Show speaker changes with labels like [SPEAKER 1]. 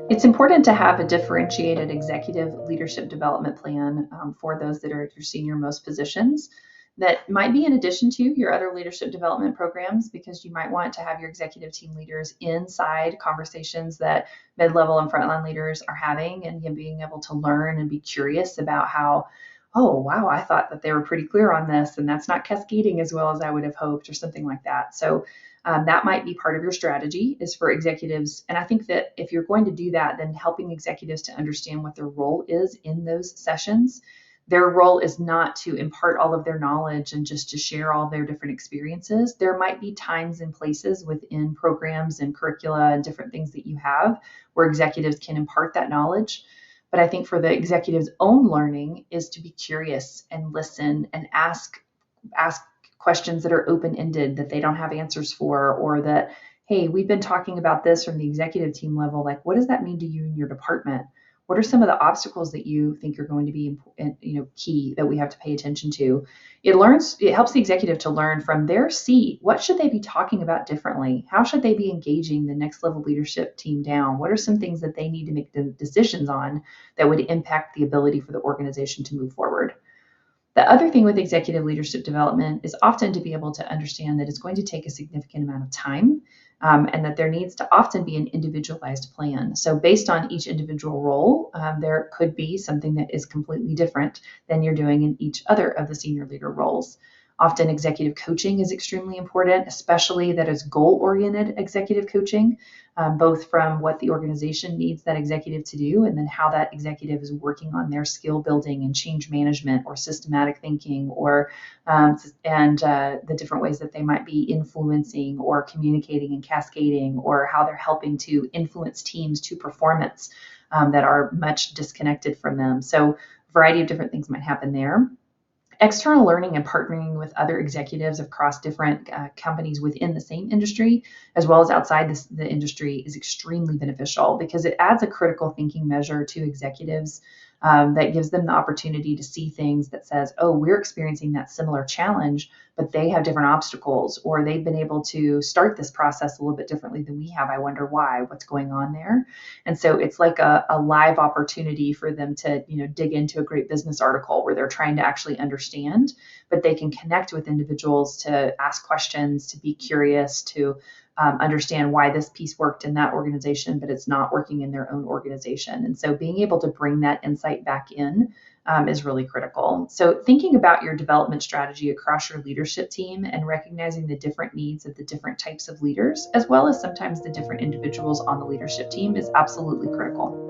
[SPEAKER 1] It's important to have a differentiated executive leadership development plan for those that are at your senior most positions. That might be in addition to your other leadership development programs, because you might want to have your executive team leaders inside conversations that mid-level and frontline leaders are having, and being able to learn and be curious about how, oh, wow, I thought that they were pretty clear on this, and that's not cascading as well as I would have hoped, or something like that. So that might be part of your strategy, is for executives. And I think that if you're going to do that, then helping executives to understand what their role is in those sessions. Their role is not to impart all of their knowledge and just to share all their different experiences. There might be times and places within programs and curricula and different things that you have where executives can impart that knowledge. But I think for the executive's own learning is to be curious and listen and ask questions that are open-ended, that they don't have answers for, or that, hey, we've been talking about this from the executive team level, like, what does that mean to you in your department? What are some of the obstacles that you think are going to be, key, that we have to pay attention to? It helps the executive to learn from their seat, what should they be talking about differently? How should they be engaging the next level leadership team down? What are some things that they need to make the decisions on that would impact the ability for the organization to move forward? The other thing with executive leadership development is often to be able to understand that it's going to take a significant amount of time, and that there needs to often be an individualized plan. So based on each individual role, there could be something that is completely different than you're doing in each other of the senior leader roles. Often executive coaching is extremely important, especially that is goal-oriented executive coaching, both from what the organization needs that executive to do, and then how that executive is working on their skill building and change management or systematic thinking, or the different ways that they might be influencing or communicating and cascading, or how they're helping to influence teams to performance that are much disconnected from them. So a variety of different things might happen there. External learning and partnering with other executives across different companies within the same industry, as well as outside the industry, is extremely beneficial, because it adds a critical thinking measure to executives, that gives them the opportunity to see things that says, oh, we're experiencing that similar challenge, but they have different obstacles, or they've been able to start this process a little bit differently than we have. I wonder why, what's going on there? And so it's like a live opportunity for them to, dig into a great business article where they're trying to actually understand, but they can connect with individuals to ask questions, to be curious, to understand why this piece worked in that organization, but it's not working in their own organization. And so being able to bring that insight back in is really critical. So thinking about your development strategy across your leadership team and recognizing the different needs of the different types of leaders, as well as sometimes the different individuals on the leadership team, is absolutely critical.